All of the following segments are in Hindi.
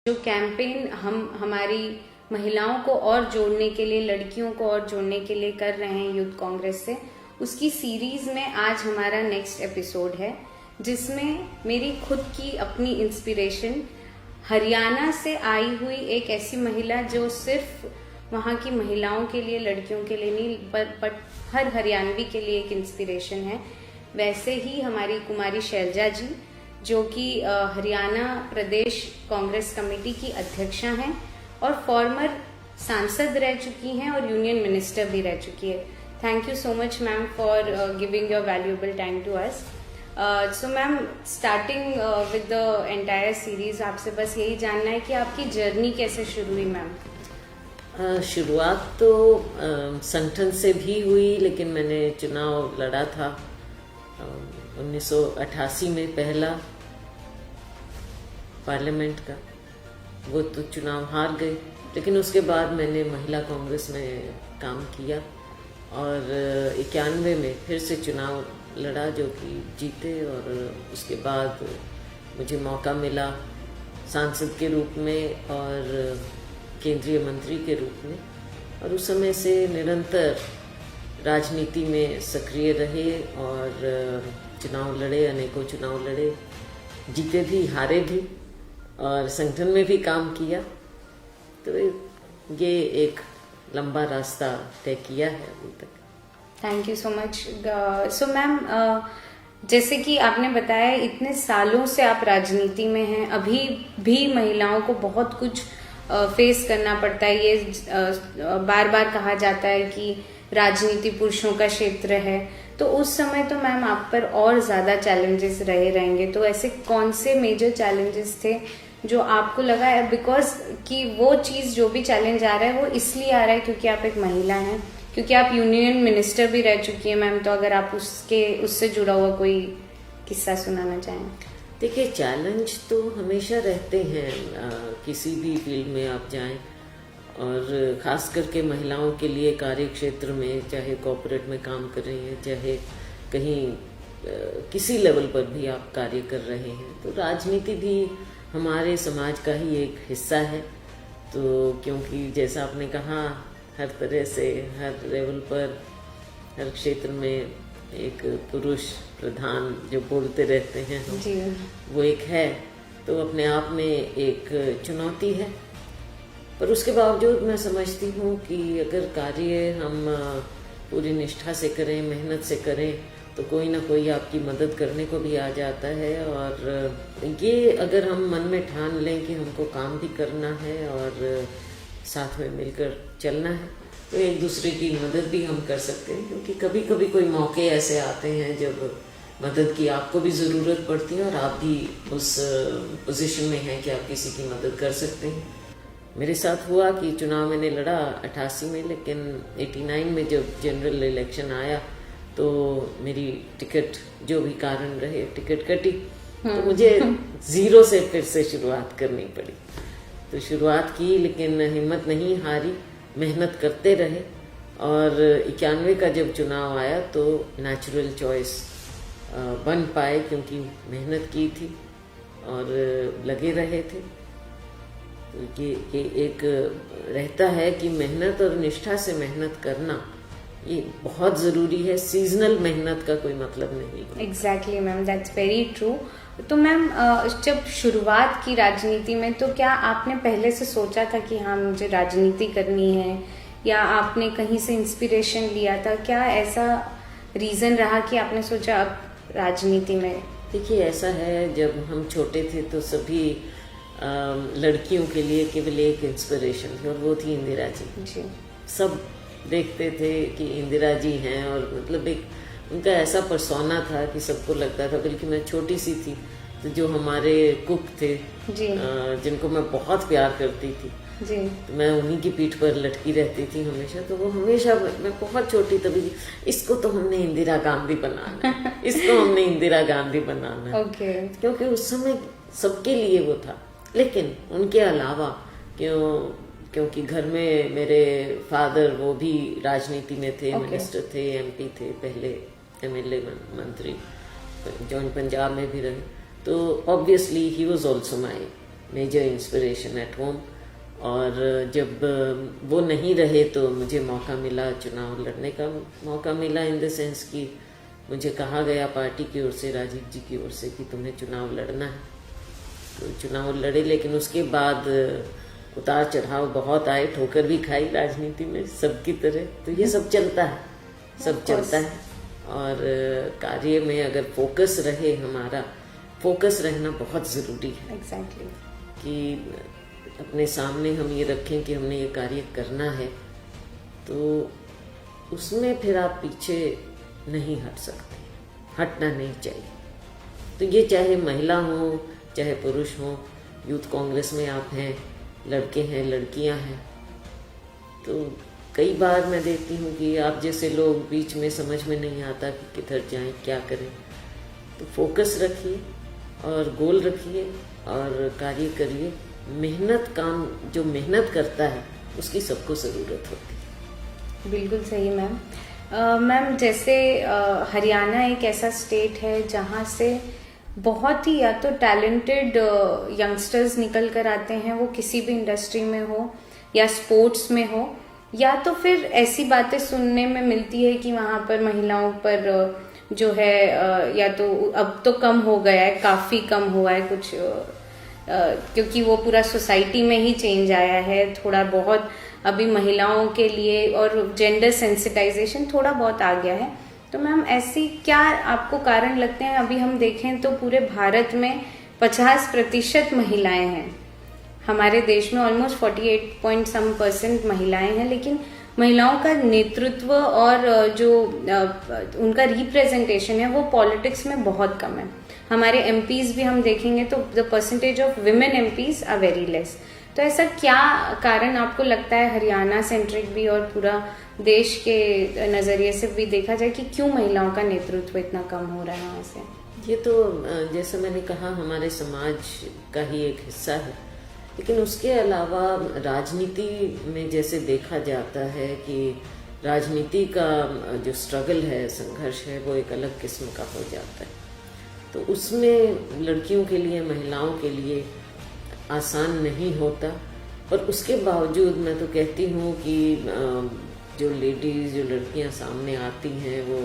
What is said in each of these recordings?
जो कैंपेन हम हमारी महिलाओं को और जोड़ने के लिए, लड़कियों को और जोड़ने के लिए कर रहे हैं यूथ कांग्रेस से, उसकी सीरीज में आज हमारा नेक्स्ट एपिसोड है, जिसमें मेरी खुद की अपनी इंस्पिरेशन हरियाणा से आई हुई एक ऐसी महिला जो सिर्फ वहाँ की महिलाओं के लिए, लड़कियों के लिए नहीं, पर हर हरियाणवी के लिए एक इंस्पिरेशन है। वैसे ही हमारी कुमारी शैलजा जी, जो कि हरियाणा प्रदेश कांग्रेस कमेटी की अध्यक्षा हैं और फॉर्मर सांसद रह चुकी हैं और यूनियन मिनिस्टर भी रह चुकी है। Thank you so much ma'am for giving your valuable time to us. So ma'am, starting with the entire series, आपसे बस यही जानना है कि आपकी जर्नी कैसे शुरू हुई मैम? शुरुआत तो संगठन से भी हुई, लेकिन मैंने चुनाव लड़ा था 1988 में, पहला पार्लियामेंट का। वो तो चुनाव हार गए, लेकिन उसके बाद मैंने महिला कांग्रेस में काम किया और 91 में फिर से चुनाव लड़ा, जो कि जीते। और उसके बाद मुझे मौका मिला सांसद के रूप में और केंद्रीय मंत्री के रूप में, और उस समय से निरंतर राजनीति में सक्रिय रहे और चुनाव लड़े, अनेकों चुनाव लड़े, जीते भी, हारे भी, और संगठन में भी काम किया। तो ये एक लंबा रास्ता तय किया है अभी तक। Thank you so much. So ma'am, जैसे कि आपने बताया, इतने सालों से आप राजनीति में हैं, अभी भी महिलाओं को बहुत कुछ फेस करना पड़ता है। ये बार बार कहा जाता है कि राजनीति पुरुषों का क्षेत्र है, तो उस समय तो मैम आप पर और ज्यादा चैलेंजेस रहेंगे। तो ऐसे कौन से मेजर चैलेंजेस थे जो आपको लगा है, बिकॉज कि वो चीज, जो भी चैलेंज आ रहा है, वो इसलिए आ रहा है क्योंकि आप एक महिला हैं, क्योंकि आप यूनियन मिनिस्टर भी रह चुकी हैं मैम। तो अगर आप उससे जुड़ा हुआ कोई किस्सा सुनाना चाहें। देखिए, चैलेंज तो हमेशा रहते हैं, किसी भी फील्ड में आप जाएं, और ख़ास करके महिलाओं के लिए कार्य क्षेत्र में, चाहे कॉर्पोरेट में काम कर रही हैं, चाहे कहीं किसी लेवल पर भी आप कार्य कर रहे हैं, तो राजनीति भी हमारे समाज का ही एक हिस्सा है। तो क्योंकि जैसा आपने कहा, हर तरह से, हर लेवल पर, हर क्षेत्र में एक पुरुष प्रधान जो बोलते रहते हैं हम, वो एक है, तो अपने आप में एक चुनौती है। पर उसके बावजूद मैं समझती हूँ कि अगर कार्य हम पूरी निष्ठा से करें, मेहनत से करें, तो कोई ना कोई आपकी मदद करने को भी आ जाता है। और ये अगर हम मन में ठान लें कि हमको काम भी करना है और साथ में मिलकर चलना है, तो एक दूसरे की मदद भी हम कर सकते हैं। क्योंकि कभी कभी कोई मौके ऐसे आते हैं जब मदद की आपको भी ज़रूरत पड़ती है और आप भी उस पोजीशन में हैं कि आप किसी की मदद कर सकते हैं। मेरे साथ हुआ कि चुनाव मैंने लड़ा 88 में, लेकिन 89 में जब जनरल इलेक्शन आया तो मेरी टिकट, जो भी कारण रहे, टिकट कटी, तो मुझे जीरो से फिर से शुरुआत करनी पड़ी। तो शुरुआत की, लेकिन हिम्मत नहीं हारी, मेहनत करते रहे। और 91 का जब चुनाव आया तो नेचुरल चॉइस बन पाए, क्योंकि मेहनत की थी और लगे रहे थे। तो ये एक रहता है कि मेहनत और निष्ठा से मेहनत करना ये बहुत ज़रूरी है। सीजनल मेहनत का कोई मतलब नहीं है। Exactly ma'am, that's very true. तो मैम, जब शुरुआत की राजनीति में, तो क्या आपने पहले से सोचा था कि हाँ मुझे राजनीति करनी है, या आपने कहीं से इंस्पिरेशन लिया था? क्या ऐसा रीज़न रहा कि आपने सोचा अब राजनीति में? देखिए, ऐसा है, जब हम छोटे थे तो सभी लड़कियों के लिए केवल एक इंस्पिरेशन थी, और वो थी इंदिरा जी। सब देखते थे कि इंदिरा जी हैं, और मतलब एक उनका ऐसा परसोना था कि सबको लगता था। बल्कि मैं छोटी सी थी तो जो हमारे कुक थे, जिनको मैं बहुत प्यार करती थी, तो मैं उन्हीं की पीठ पर लटकी रहती थी हमेशा। तो वो हमेशा, मैं बहुत छोटी तभी, इसको तो हमने इंदिरा गांधी बनाना, इसको हमने इंदिरा गांधी बनाना, क्योंकि उस समय सबके लिए वो था। लेकिन उनके अलावा क्योंकि घर में मेरे फादर, वो भी राजनीति में थे, मिनिस्टर थे, एमपी थे, पहले एमएलए, मंत्री, जॉइंट पंजाब में भी रहे, तो ऑब्वियसली ही was also my major inspiration at home. और जब वो नहीं रहे तो मुझे मौका मिला, चुनाव लड़ने का मौका मिला, इन द सेंस कि मुझे कहा गया पार्टी की ओर से, राजीव जी की ओर से, कि तुम्हें चुनाव लड़ना है। तो चुनाव लड़े, लेकिन उसके बाद उतार चढ़ाव बहुत आए, ठोकर भी खाई राजनीति में सबकी तरह। तो ये सब चलता है, सब चलता है। और कार्य में अगर फोकस रहे, हमारा फोकस रहना बहुत ज़रूरी है। एग्जैक्टली कि अपने सामने हम ये रखें कि हमने ये कार्य करना है, तो उसमें फिर आप पीछे नहीं हट सकते, हटना नहीं चाहिए। तो ये चाहे महिला हो चाहे पुरुष हो, यूथ कांग्रेस में आप हैं, लड़के हैं, लड़कियां हैं, तो कई बार मैं देखती हूँ कि आप जैसे लोग बीच में समझ में नहीं आता कि किधर जाएं, क्या करें। तो फोकस रखिए और गोल रखिए और कार्य करिए। मेहनत, काम जो मेहनत करता है उसकी सबको ज़रूरत होती है। बिल्कुल सही मैम। मैम जैसे हरियाणा एक ऐसा स्टेट है जहाँ से बहुत ही या तो टैलेंटेड यंगस्टर्स निकल कर आते हैं, वो किसी भी इंडस्ट्री में हो या स्पोर्ट्स में हो, या तो फिर ऐसी बातें सुनने में मिलती है कि वहाँ पर महिलाओं पर जो है या तो अब तो कम हो गया है, काफ़ी कम हुआ है कुछ, क्योंकि वो पूरा सोसाइटी में ही चेंज आया है थोड़ा बहुत। अभी महिलाओं के लिए और जेंडर सेंसिटाइजेशन थोड़ा बहुत आ गया है। तो मैम ऐसी क्या आपको कारण लगते हैं? अभी हम देखें तो पूरे भारत में 50% महिलाएं हैं, हमारे देश में ऑलमोस्ट 48% महिलाएं हैं, लेकिन महिलाओं का नेतृत्व और जो उनका रिप्रेजेंटेशन है वो पॉलिटिक्स में बहुत कम है। हमारे एमपीज भी हम देखेंगे तो the percentage of women MPs are very less. तो ऐसा क्या कारण आपको लगता है, हरियाणा सेंट्रिक भी और पूरा देश के नज़रिए से भी देखा जाए, कि क्यों महिलाओं का नेतृत्व इतना कम हो रहा है वहाँ से? ये तो जैसे मैंने कहा हमारे समाज का ही एक हिस्सा है, लेकिन उसके अलावा राजनीति में जैसे देखा जाता है कि राजनीति का जो स्ट्रगल है, संघर्ष है, वो एक अलग किस्म का हो जाता है। तो उसमें लड़कियों के लिए, महिलाओं के लिए आसान नहीं होता। और उसके बावजूद मैं तो कहती हूँ कि जो लेडीज़, जो लड़कियाँ सामने आती हैं, वो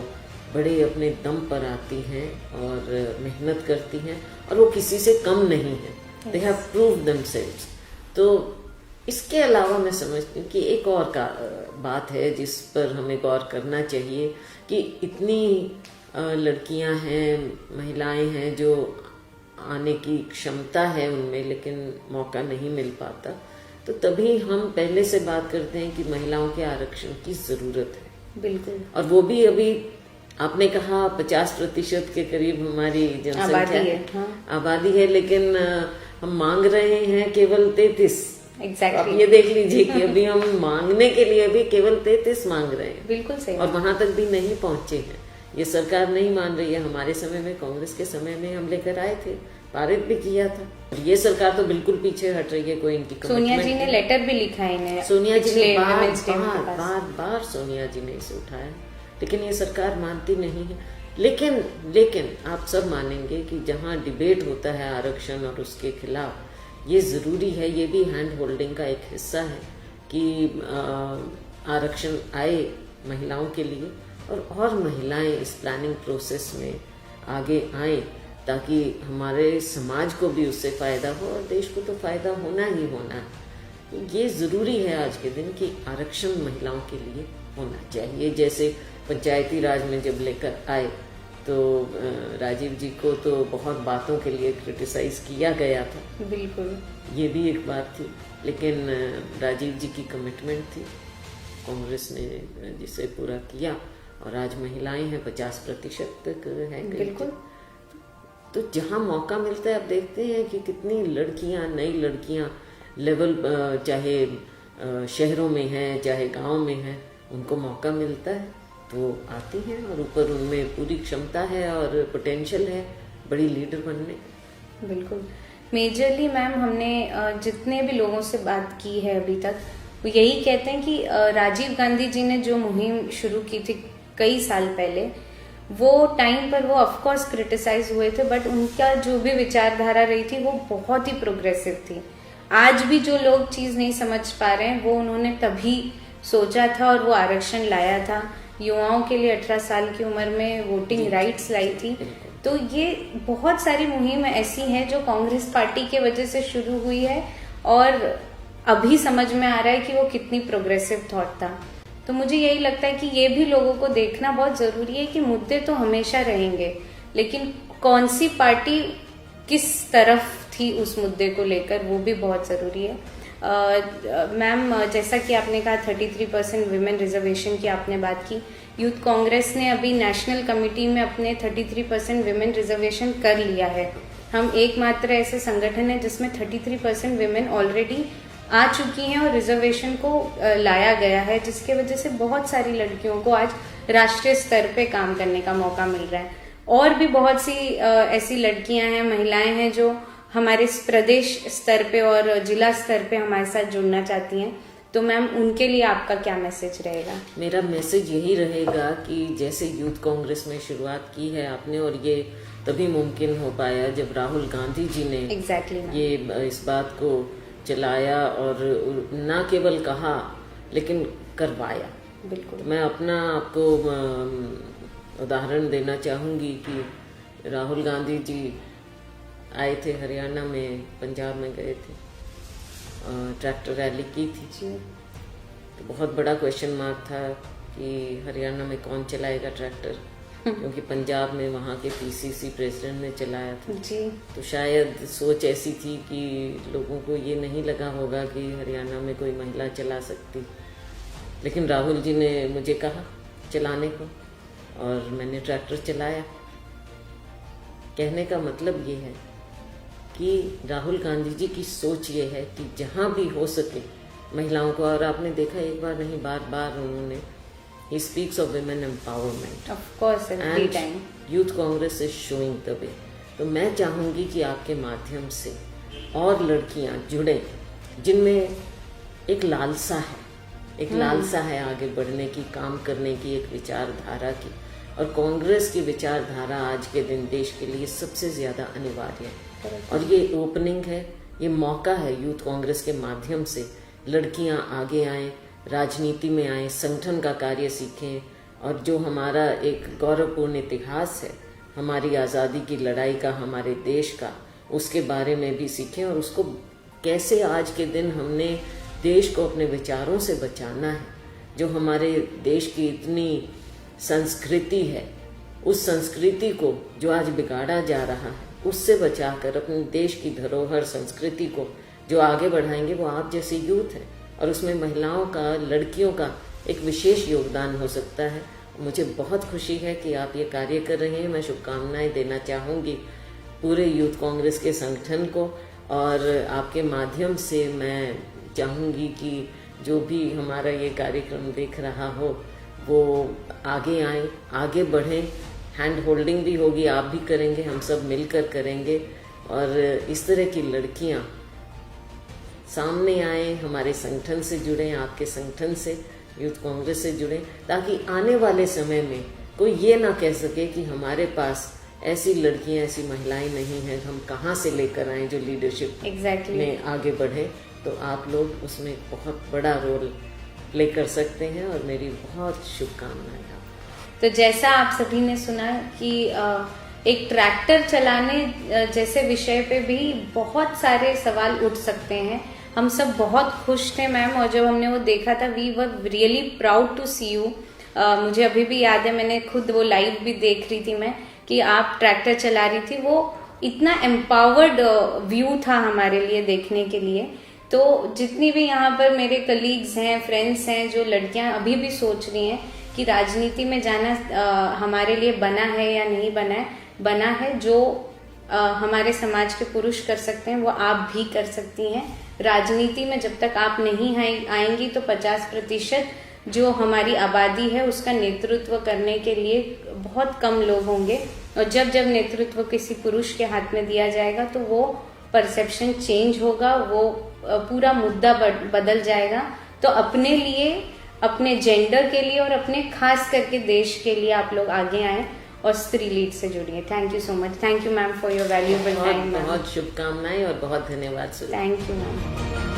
बड़े अपने दम पर आती हैं और मेहनत करती हैं, और वो किसी से कम नहीं है। They have proved themselves. तो इसके अलावा मैं समझती हूँ कि एक और का बात है जिस पर हमें गौर करना चाहिए, कि इतनी लड़कियां हैं, महिलाएं हैं जो आने की क्षमता है उनमें, लेकिन मौका नहीं मिल पाता। तो तभी हम पहले से बात करते हैं कि महिलाओं के आरक्षण की जरूरत है। बिल्कुल। और वो भी अभी आपने कहा 50% के करीब हमारी जनसंख्या है, हाँ। आबादी है, लेकिन हम मांग रहे हैं केवल 33। Exactly. आप ये देख लीजिए कि अभी हम मांगने के लिए भी केवल 33 मांग रहे हैं। बिल्कुल सही। और वहां तक भी नहीं पहुंचे हैं। ये सरकार नहीं मान रही है। हमारे समय में, कांग्रेस के समय में हम लेकर आए थे, पारित भी किया था। ये सरकार तो बिल्कुल पीछे हट रही है। कोई इनकी सोनिया जी ने लेटर भी लिखा है इन्हें, सोनिया जी ने बार सोनिया जी ने इसे उठाया, लेकिन ये सरकार मानती नहीं है। लेकिन आप सब मानेंगे कि जहाँ डिबेट होता है आरक्षण और उसके खिलाफ, ये जरूरी है, ये भी हैंड होल्डिंग का एक हिस्सा है कि आरक्षण आए महिलाओं के लिए, और महिलाएं इस प्लानिंग प्रोसेस में आगे आए, ताकि हमारे समाज को भी उससे फायदा हो और देश को तो फायदा होना ही होना है। ये जरूरी है आज के दिन कि आरक्षण महिलाओं के लिए होना चाहिए। जैसे पंचायती राज में जब लेकर आए तो राजीव जी को तो बहुत बातों के लिए क्रिटिसाइज किया गया था। बिल्कुल, ये भी एक बात थी, लेकिन राजीव जी की कमिटमेंट थी, कांग्रेस ने जिसे पूरा किया, और आज महिलाएं हैं 50% तक हैं। बिल्कुल। तो जहां मौका मिलता है, आप देखते हैं कि कितनी लड़कियां, नई लड़कियां लेवल, चाहे शहरों में हैं चाहे गांव में हैं, उनको मौका मिलता है तो आती हैं, और ऊपर उनमें पूरी क्षमता है और पोटेंशियल है बड़ी लीडर बनने। बिल्कुल। मेजरली मैम, हमने जितने भी लोगों से बात की है अभी तक, वो यही कहते हैं कि राजीव गांधी जी ने जो मुहिम शुरू की थी कई साल पहले, वो टाइम पर वो ऑफ कोर्स क्रिटिसाइज हुए थे, बट उनका जो भी विचारधारा रही थी वो बहुत ही प्रोग्रेसिव थी। आज भी जो लोग चीज नहीं समझ पा रहे हैं वो उन्होंने तभी सोचा था और वो आरक्षण लाया था, युवाओं के लिए 18 साल की उम्र में वोटिंग राइट्स लाई थी। तो ये बहुत सारी मुहिम ऐसी हैं जो कांग्रेस पार्टी के वजह से शुरू हुई है और अभी समझ में आ रहा है कि वो कितनी प्रोग्रेसिव थॉट था। तो मुझे यही लगता है कि ये भी लोगों को देखना बहुत जरूरी है कि मुद्दे तो हमेशा रहेंगे, लेकिन कौन सी पार्टी किस तरफ थी उस मुद्दे को लेकर वो भी बहुत जरूरी है। मैम, जैसा कि आपने कहा 33% विमेन रिजर्वेशन की आपने बात की, यूथ कांग्रेस ने अभी नेशनल कमेटी में अपने 33% विमेन रिजर्वेशन कर लिया है। हम एकमात्र ऐसे संगठन है जिसमें 33% विमेन ऑलरेडी आ चुकी हैं और रिजर्वेशन को लाया गया है, जिसके वजह से बहुत सारी लड़कियों को आज राष्ट्रीय स्तर पे काम करने का मौका मिल रहा है। और भी बहुत सी ऐसी लड़कियां हैं, महिलाएं हैं जो हमारे प्रदेश स्तर पे और जिला स्तर पे हमारे साथ जुड़ना चाहती हैं। तो मैम, उनके लिए आपका क्या मैसेज रहेगा? मेरा मैसेज यही रहेगा कि जैसे यूथ कांग्रेस में शुरुआत की है आपने, और ये तभी मुमकिन हो पाया जब राहुल गांधी जी ने ये इस बात को चलाया और ना केवल कहा लेकिन करवाया। बिल्कुल। मैं अपना आपको उदाहरण देना चाहूंगी कि राहुल गांधी जी आए थे हरियाणा में, पंजाब में गए थे, ट्रैक्टर रैली की थी जी। तो बहुत बड़ा क्वेश्चन मार्क था कि हरियाणा में कौन चलाएगा ट्रैक्टर, क्योंकि पंजाब में वहाँ के पीसीसी प्रेसिडेंट ने चलाया था जी। तो शायद सोच ऐसी थी कि लोगों को ये नहीं लगा होगा कि हरियाणा में कोई महिला चला सकती, लेकिन राहुल जी ने मुझे कहा चलाने को और मैंने ट्रैक्टर चलाया। कहने का मतलब ये है कि राहुल गांधी जी की सोच ये है कि जहां भी हो सके महिलाओं को, और आपने देखा एक बार नहीं बार बार उन्होंने he speaks of women empowerment, of course, every time youth congress is showing the way। तो मैं चाहूंगी कि आपके माध्यम से और लड़कियां जुड़े जिनमें एक लालसा है आगे बढ़ने की, काम करने की, एक विचारधारा की, और कांग्रेस की विचारधारा आज के दिन देश के लिए सबसे ज्यादा अनिवार्य है। और ये ओपनिंग है, ये मौका है यूथ कांग्रेस के माध्यम से लड़कियां आगे आएं, राजनीति में आएं, संगठन का कार्य सीखें, और जो हमारा एक गौरवपूर्ण इतिहास है हमारी आज़ादी की लड़ाई का, हमारे देश का, उसके बारे में भी सीखें, और उसको कैसे आज के दिन हमने देश को अपने विचारों से बचाना है। जो हमारे देश की इतनी संस्कृति है, उस संस्कृति को जो आज बिगाड़ा जा रहा है उससे बचाकर अपने देश की धरोहर संस्कृति को जो आगे बढ़ाएंगे वो आप जैसे यूथ हैं, और उसमें महिलाओं का, लड़कियों का एक विशेष योगदान हो सकता है। मुझे बहुत खुशी है कि आप ये कार्य कर रहे हैं। मैं शुभकामनाएं देना चाहूँगी पूरे यूथ कांग्रेस के संगठन को, और आपके माध्यम से मैं चाहूँगी कि जो भी हमारा ये कार्यक्रम देख रहा हो वो आगे आए, आगे बढ़ें। हैंड होल्डिंग भी होगी, आप भी करेंगे, हम सब मिलकर करेंगे, और इस तरह की लड़कियां सामने आए, हमारे संगठन से जुड़ें, आपके संगठन से, यूथ कांग्रेस से जुड़ें, ताकि आने वाले समय में कोई ये ना कह सके कि हमारे पास ऐसी लड़कियां, ऐसी महिलाएं नहीं हैं, हम कहाँ से लेकर आए जो लीडरशिप में आगे बढ़े। तो आप लोग उसमें बहुत बड़ा रोल प्ले कर सकते हैं, और मेरी बहुत शुभकामनाएं। तो जैसा आप सभी ने सुना कि एक ट्रैक्टर चलाने जैसे विषय पे भी बहुत सारे सवाल उठ सकते हैं। हम सब बहुत खुश थे मैम, और जब हमने वो देखा था we were really proud to see you. मुझे अभी भी याद है, मैंने खुद वो लाइव भी देख रही थी मैं, कि आप ट्रैक्टर चला रही थी। वो इतना एम्पावर्ड व्यू था हमारे लिए देखने के लिए। तो जितनी भी यहाँ पर मेरे कलीग्स हैं, फ्रेंड्स हैं, जो लड़कियां अभी भी सोच रही हैं कि राजनीति में जाना हमारे लिए बना है या नहीं बना है, जो हमारे समाज के पुरुष कर सकते हैं वो आप भी कर सकती हैं। राजनीति में जब तक आप नहीं आएंगी तो 50% जो हमारी आबादी है उसका नेतृत्व करने के लिए बहुत कम लोग होंगे, और जब नेतृत्व किसी पुरुष के हाथ में दिया जाएगा तो वो परसेप्शन चेंज होगा, वो पूरा मुद्दा बदल जाएगा। तो अपने लिए, अपने जेंडर के लिए और अपने खास करके देश के लिए आप लोग आगे आए और स्त्री लीड से जुड़िए। Thank you so much. Thank you ma'am for your valuable time. बहुत शुभकामनाएं और बहुत धन्यवाद। Thank you ma'am.